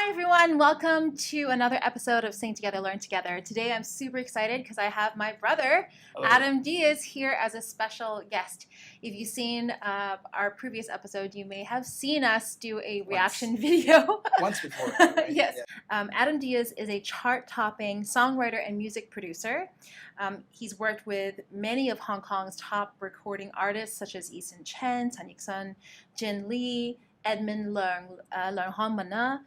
Hi everyone, welcome to another episode of Sing Together, Learn Together. Today I'm super excited because I have my brother, Hello. Adam Diaz, here as a special guest. If you've seen our previous episode, you may have seen us do a reaction video. Once before. Right? Yes. Yeah. Adam Diaz is a chart-topping songwriter and music producer. He's worked with many of Hong Kong's top recording artists such as Eason Chen, Tan Yik-sun, Jin Lee, Edmund Leung Hon Mana,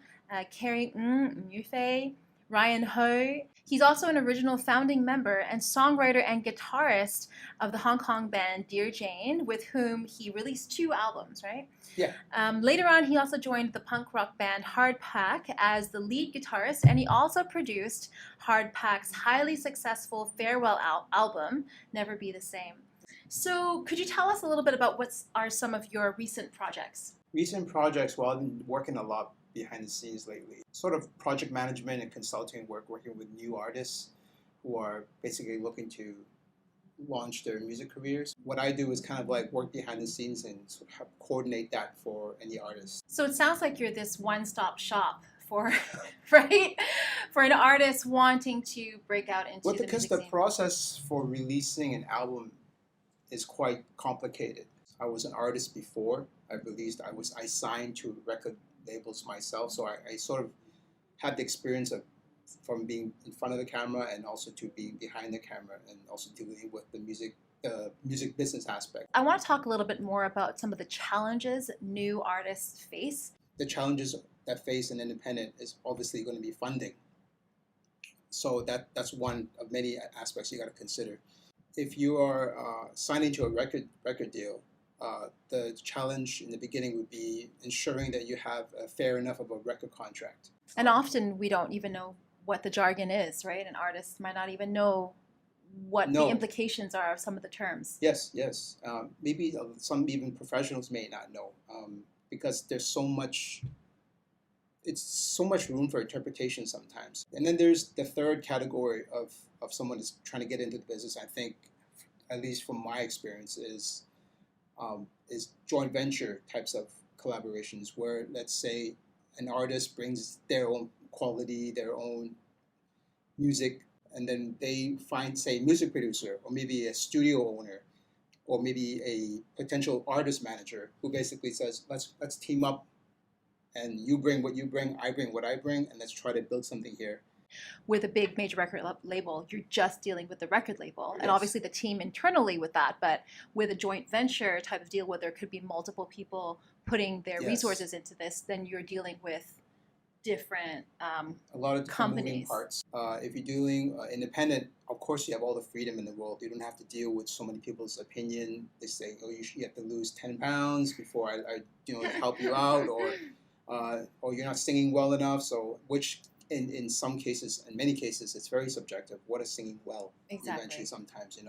Carrie Ng, Yufei, Ryan Ho. He's also an original founding member and songwriter and guitarist of the Hong Kong band Dear Jane, with whom he released 2 albums, right? Yeah. Later on, he also joined the punk rock band Hard Pack as the lead guitarist, and he also produced Hard Pack's highly successful farewell album, Never Be the Same. So could you tell us a little bit about what are some of your recent projects? Recent projects, well, I've been working a lot behind the scenes lately. Sort of project management and consulting work, working with new artists who are basically looking to launch their music careers. What I do is kind of like work behind the scenes and sort of coordinate that for any artist. So it sounds like you're this one-stop shop for, right? For an artist wanting to break out into the Because music the scene. process for releasing an album is quite complicated. I was an artist before I signed to record labels myself, so I sort of had the experience of from being in front of the camera and also to being behind the camera and also dealing with the music business aspect. I want to talk a little bit more about some of the challenges new artists face. The challenges that face an independent is obviously going to be funding. So that's one of many aspects you got to consider. If you are signing to a record deal, the challenge in the beginning would be ensuring that you have a fair enough of a record contract. And often we don't even know what the jargon is, right? An artist might not even know what the implications are of some of the terms. Yes. Maybe some even professionals may not know because there's so much room for interpretation sometimes. And then there's the third category of someone who's trying to get into the business, I think, at least from my experience, is joint venture types of collaborations where, let's say, an artist brings their own quality, their own music, and then they find, say, a music producer or maybe a studio owner or maybe a potential artist manager who basically says, let's team up and you bring what you bring, I bring what I bring, and let's try to build something here. With a big major record label, you're just dealing with the record label, Yes. and obviously the team internally with that. But with a joint venture type of deal where there could be multiple people putting their Yes. resources into this, then you're dealing with different a lot of different companies. moving parts. If you're doing independent, of course you have all the freedom in the world. You don't have to deal with so many people's opinion. They say, oh, you have to lose 10 pounds before I help you out, or you're not singing well enough. So which in some cases, in many cases, it's very subjective. What is singing well? Exactly. Eventually, sometimes,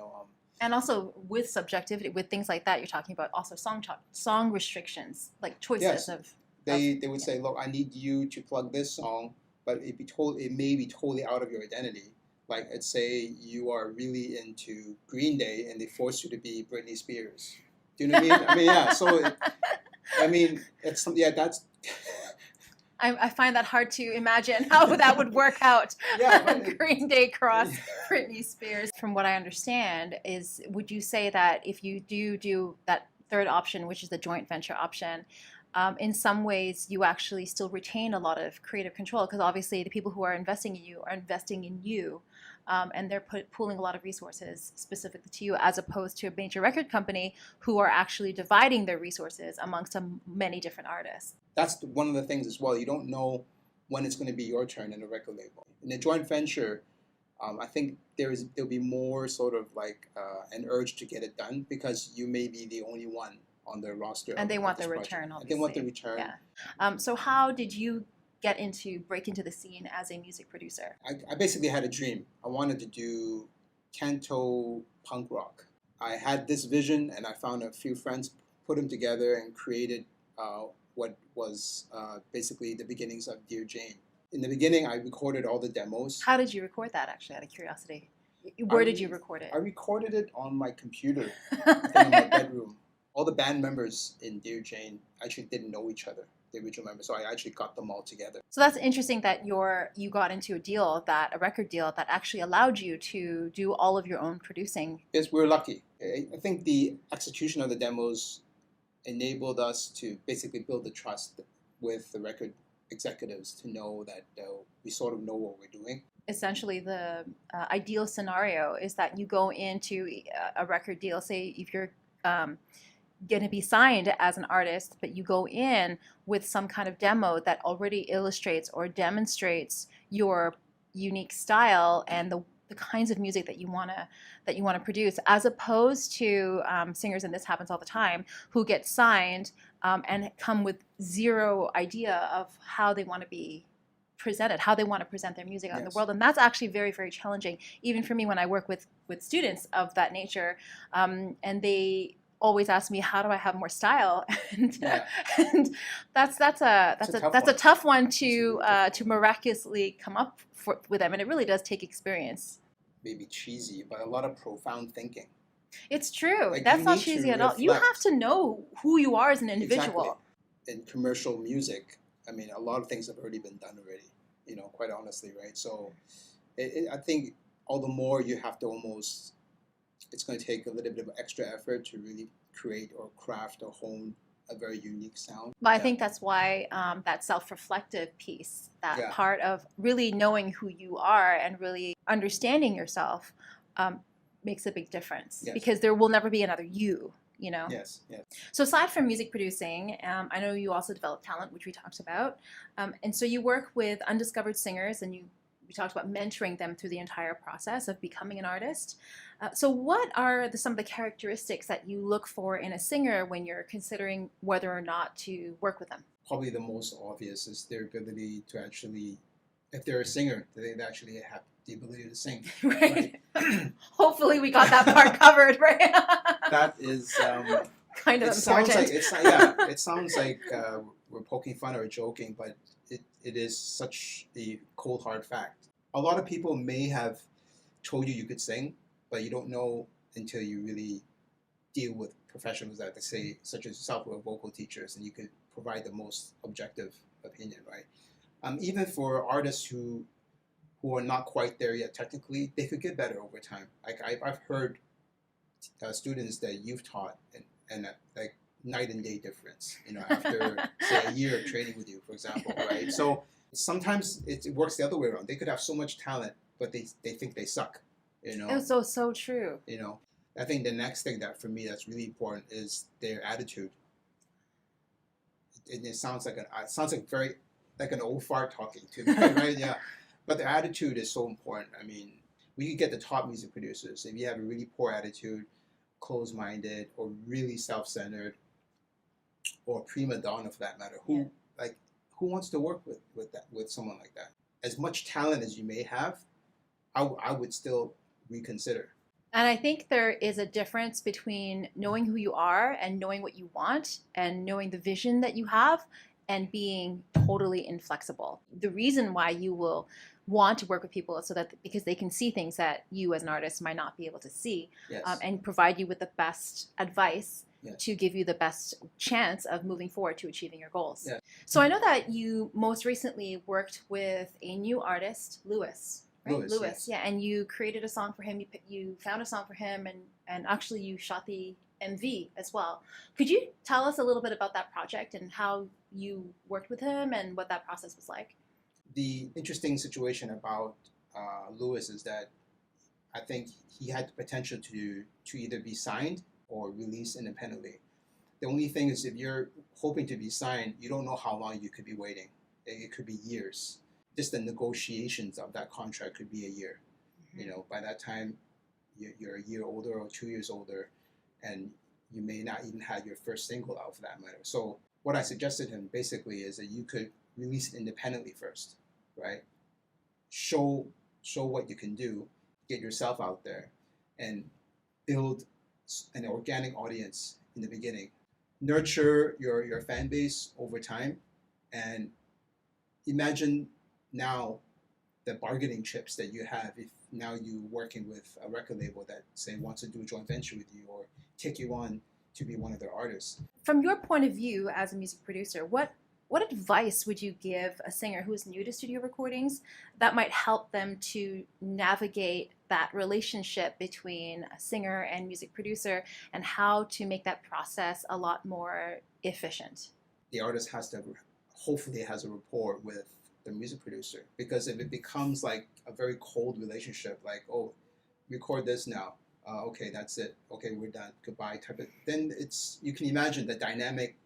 And also with subjectivity, with things like that, you're talking about also song restrictions, like choices Yes. of. They would say, look, I need you to plug this song, but it may be totally out of your identity. Like, let's say you are really into Green Day and they force you to be Britney Spears. Do you know what I mean? I mean, yeah. So, that's. I find that hard to imagine how that would work out. Yeah, Green Day cross Britney Spears. From what I understand, would you say that if you do that third option, which is the joint venture option, in some ways you actually still retain a lot of creative control, because obviously the people who are investing in you are investing in you, and they're pooling a lot of resources specifically to you, as opposed to a major record company who are actually dividing their resources amongst many different artists. That's one of the things as well. You don't know when it's going to be your turn in a record label. In a joint venture, I think there'll be more sort of like an urge to get it done because you may be the only one on their roster. And they want the return, obviously. And they want the return. Yeah. So how did you break into the scene as a music producer? I basically had a dream. I wanted to do canto punk rock. I had this vision, and I found a few friends, put them together, and created what was basically the beginnings of Dear Jane. In the beginning, I recorded all the demos. How did you record that, actually, out of curiosity? Where did you record it? I recorded it on my computer in my bedroom. All the band members in Dear Jane actually didn't know each other, the original members. So I actually got them all together. So that's interesting that you got into a record deal that actually allowed you to do all of your own producing. Yes, we're lucky. I think the execution of the demos enabled us to basically build the trust with the record executives to know that we sort of know what we're doing. Essentially, the ideal scenario is that you go into a record deal, say if you're going to be signed as an artist, but you go in with some kind of demo that already illustrates or demonstrates your unique style and the kinds of music that you want to produce, as opposed to singers, and this happens all the time, who get signed and come with zero idea of how they want to be presented, how they want to present their music out in the world. And that's actually very, very challenging, even for me when I work with students of that nature. And they always ask me, how do I have more style? And that's a tough one to miraculously come up with them. And it really does take experience. Maybe cheesy, but a lot of profound thinking. It's true. Like, that's not cheesy at all. You have to know who you are as an individual. Exactly. In commercial music, I mean, a lot of things have already been done already, quite honestly, right? So I think all the more you have to it's going to take a little bit of extra effort to really create or craft or hone a very unique sound. But I think that's why that self-reflective piece, that part of really knowing who you are and really understanding yourself makes a big difference. Yes. Because there will never be another you, Yes, yes. So aside from music producing, I know you also develop talent, which we talked about. And so you work with undiscovered singers, and we talked about mentoring them through the entire process of becoming an artist. So what are some of the characteristics that you look for in a singer when you're considering whether or not to work with them? Probably the most obvious is their ability to actually, if they're a singer, they actually have the ability to sing. Right. Hopefully we got that part covered, right? That is kind of important. It sounds like we're poking fun or joking, but it is such a cold hard fact. A lot of people may have told you could sing, but you don't know until you really deal with professionals that they say, such as yourself, who are vocal teachers, and you could provide the most objective opinion, right? Even for artists who are not quite there yet technically, they could get better over time. Like I've heard students that you've taught and like night and day difference, after say a year of training with you, for example, right? So sometimes it works the other way around. They could have so much talent, but they think they suck, It's so true. I think the next thing that for me that's really important is their attitude. It sounds like very like an old fart talking to me, right? Yeah. But the attitude is so important. I mean, we could get the top music producers. If you have a really poor attitude, closed-minded, or really self-centered, or prima donna for that matter, who wants to work with someone like that? As much talent as you may have, I would still reconsider. And I think there is a difference between knowing who you are and knowing what you want and knowing the vision that you have and being totally inflexible. The reason why you will want to work with people is because they can see things that you as an artist might not be able to see. Yes. And provide you with the best advice. Yes. To give you the best chance of moving forward to achieving your goals. Yes. So I know that you most recently worked with a new artist, Lewis. Right? Lewis, yes. Yeah, and you created a song for him. You found a song for him, and actually you shot the MV as well. Could you tell us a little bit about that project and how you worked with him and what that process was like? The interesting situation about Lewis is that I think he had the potential to either be signed or released independently. The only thing is, if you're hoping to be signed, you don't know how long you could be waiting. It could be years. Just the negotiations of that contract could be a year. Mm-hmm. By that time, you're a year older or 2 years older, and you may not even have your first single out for that matter. So what I suggested him basically is that you could release it independently first, right? Show what you can do, get yourself out there, and build an organic audience in the beginning. Nurture your fan base over time, and imagine now the bargaining chips that you have if now you're working with a record label that say wants to do a joint venture with you or take you on to be one of their artists. From your point of view as a music producer, what advice would you give a singer who is new to studio recordings that might help them to navigate that relationship between a singer and music producer, and how to make that process a lot more efficient? The artist has to hopefully has a rapport with the music producer, because if it becomes like a very cold relationship, like, oh, record this now, okay, that's it, okay, we're done, goodbye type of, then it's, you can imagine the dynamic,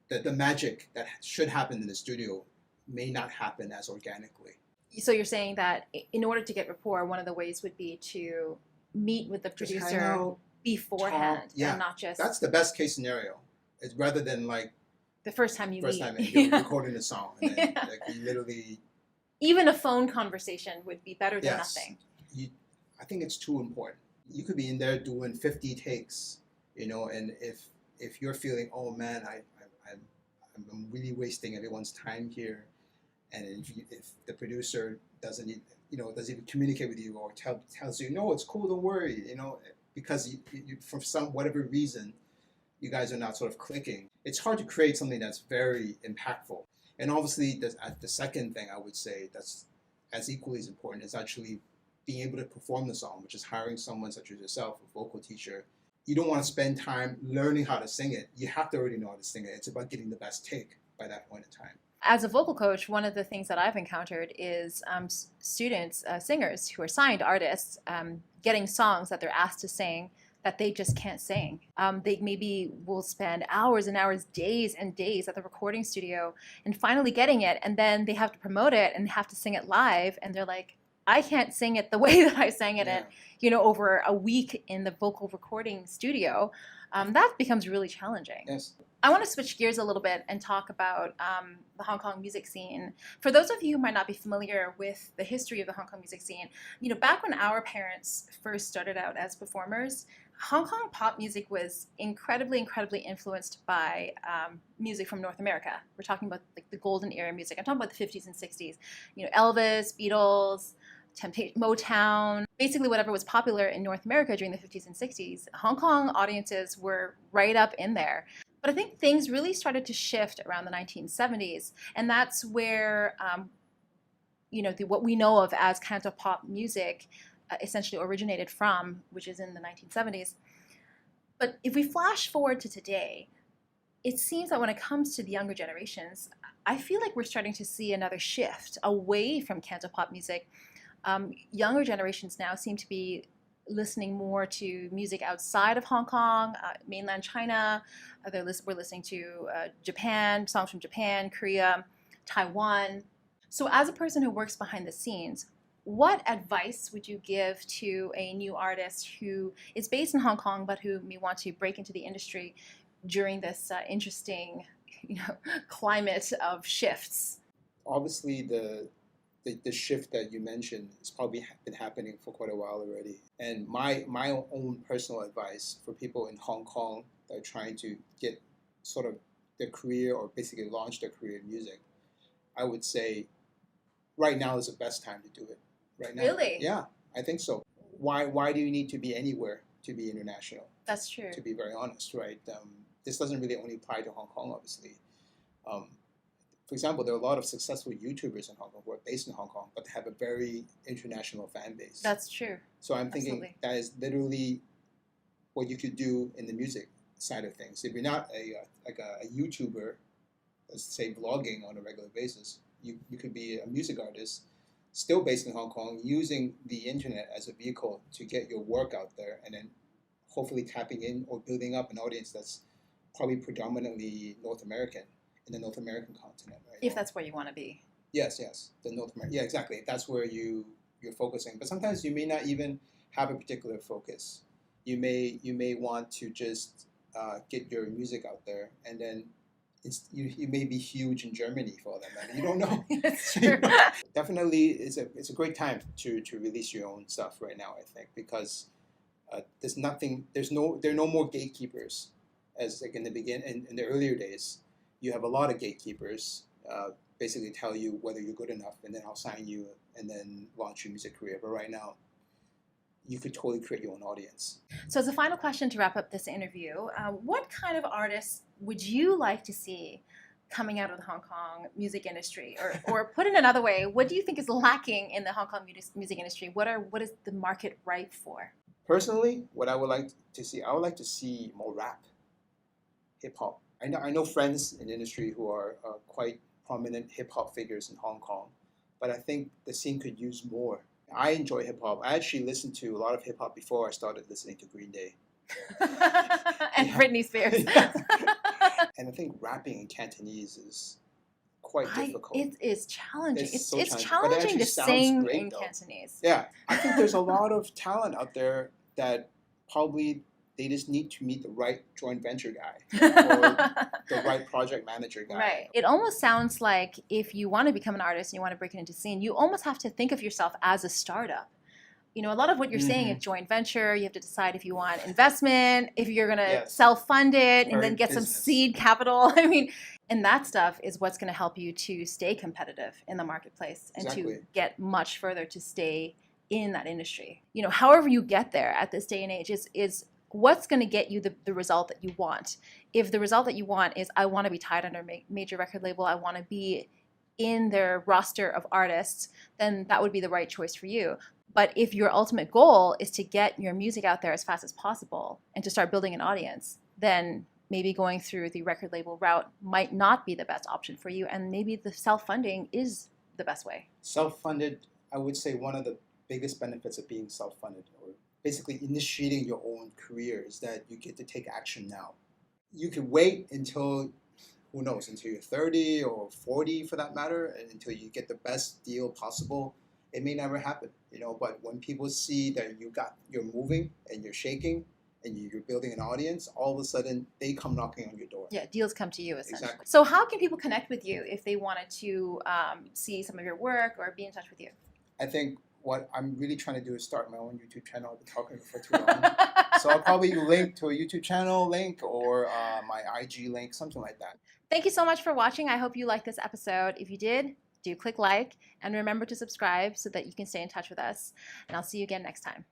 the magic that should happen in the studio may not happen as organically. So you're saying that in order to get rapport, one of the ways would be to meet with the Just hang producer out, beforehand, talk. Yeah, and not just that's the best case scenario. It's rather than like the first time you first meet. time you're Yeah. recording a song, and then Yeah. like you literally, Even a phone conversation would be better than yes, nothing. I think it's too important. You could be in there doing 50 takes, you know, and if you're feeling, oh man, I'm really wasting everyone's time here, and if the producer doesn't even communicate with you, or tells you, no, it's cool, don't worry, you know, because you for some whatever reason you guys are not sort of clicking, it's hard to create something that's very impactful. And obviously the second thing I would say that's as equally as important is actually being able to perform the song, which is hiring someone such as yourself, a vocal teacher. You don't want to spend time learning how to sing it. You have to already know how to sing it. It's about getting the best take by that point in time. As a vocal coach, one of the things that I've encountered is students, singers who are signed artists, getting songs that they're asked to sing that they just can't sing. They maybe will spend hours and hours, days and days at the recording studio and finally getting it, and then they have to promote it and have to sing it live, and they're like, I can't sing it the way that I sang it Yeah. over a week in the vocal recording studio. That becomes really challenging. Yes. I want to switch gears a little bit and talk about the Hong Kong music scene. For those of you who might not be familiar with the history of the Hong Kong music scene, back when our parents first started out as performers, Hong Kong pop music was incredibly, incredibly influenced by music from North America. We're talking about like the golden era music. I'm talking about the 50s and 60s. Elvis, Beatles, Motown, basically whatever was popular in North America during the 50s and 60s. Hong Kong audiences were right up in there. But I think things really started to shift around the 1970s, and that's where what we know of as cantopop music essentially originated from, which is in the 1970s. But if we flash forward to today, it seems that when it comes to the younger generations, I feel like we're starting to see another shift away from cantopop music. Younger generations now seem to be listening more to music outside of Hong Kong, mainland China. We're listening to Japan, songs from Japan, Korea, Taiwan. So as a person who works behind the scenes, what advice would you give to a new artist who is based in Hong Kong but who may want to break into the industry during this interesting climate of shifts? Obviously, the shift that you mentioned has probably been happening for quite a while already. And my own personal advice for people in Hong Kong that are trying to get sort of their career, or basically launch their career in music, I would say right now is the best time to do it. Right now. Really? Yeah, I think so. Why do you need to be anywhere to be international? That's true. To be very honest, right? This doesn't really only apply to Hong Kong, obviously. For example, there are a lot of successful YouTubers in Hong Kong who are based in Hong Kong, but have a very international fan base. That's true. So I'm thinking Absolutely. that is literally what you could do in the music side of things. If you're not a YouTuber, let's say vlogging on a regular basis, you could be a music artist, still based in Hong Kong, using the internet as a vehicle to get your work out there, and then hopefully tapping in or building up an audience that's probably predominantly North American, in the North American continent, right? If that's where you want to be. Yes, the North American. Yeah, exactly. That's where you're focusing. But sometimes you may not even have a particular focus. You may want to just get your music out there, and then you may be huge in Germany for all that matter. You don't know. That's true. Definitely, it's a great time to release your own stuff right now, I think, because there are no more gatekeepers as like in the in the earlier days. You have a lot of gatekeepers basically tell you whether you're good enough, and then I'll sign you and then launch your music career. But right now, you could totally create your own audience. So as a final question to wrap up this interview, what kind of artists would you like to see coming out of the Hong Kong music industry? Or put it another way, what do you think is lacking in the Hong Kong music industry? What is the market ripe for? Personally, what I would like to see, I would like to see more rap, hip hop. I know friends in the industry who are quite prominent hip hop figures in Hong Kong, but I think the scene could use more. I enjoy hip hop. I actually listened to a lot of hip hop before I started listening to Green Day. And Britney Spears. And I think rapping in Cantonese is quite difficult. It is challenging. It's so challenging to sing in Cantonese. Yeah, I think there's a lot of talent out there that probably they just need to meet the right joint venture guy or the right project manager guy. Right. It almost sounds like if you want to become an artist and you want to break it into scene, you almost have to think of yourself as a startup. You know, a lot of what you're saying is joint venture. You have to decide if you want investment, if you're going to self-fund it, and then get some seed capital. I mean, and that stuff is what's going to help you to stay competitive in the marketplace and to get much further to stay in that industry. You know, however you get there at this day and age is what's going to get you the result that you want. If the result that you want is, I want to be tied under a major record label, I want to be in their roster of artists, then that would be the right choice for you. But if your ultimate goal is to get your music out there as fast as possible and to start building an audience, then maybe going through the record label route might not be the best option for you, and maybe the self-funding is the best way. Self-funded, I would say one of the biggest benefits of being self-funded, or basically initiating your own career, is that you get to take action now. You can wait until, who knows, until you're 30 or 40 for that matter, and until you get the best deal possible. It may never happen, you know, but when people see that you're moving and you're shaking and you're building an audience, all of a sudden they come knocking on your door. Yeah, deals come to you, essentially. Exactly. So how can people connect with you if they wanted to see some of your work or be in touch with you? I think what I'm really trying to do is start my own YouTube channel. I've been talking for too long. So I'll probably link to a YouTube channel link or my IG link, something like that. Thank you so much for watching. I hope you liked this episode. If you did, do click like and remember to subscribe so that you can stay in touch with us. And I'll see you again next time.